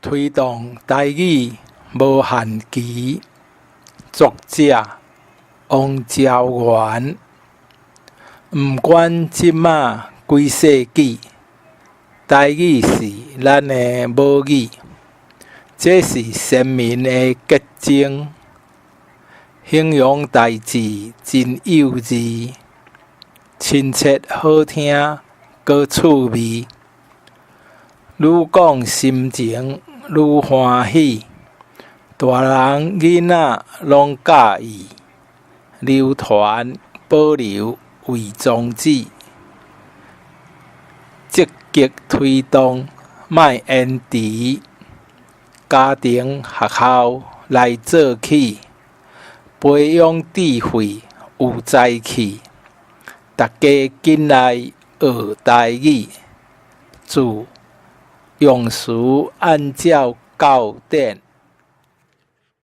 推动台语无限期，作者王昭元。毋管即马几世纪，台语是咱的母语，这是先民的结晶。形容代志真幼稚，亲切好听，阁趣味。愈讲心情愈欢喜，大人囡仔拢喜意。流传保留为宗旨，积极推动，莫延迟。家庭学校来做起，培养智慧有才气。大家紧来学台语，自用词按照教典。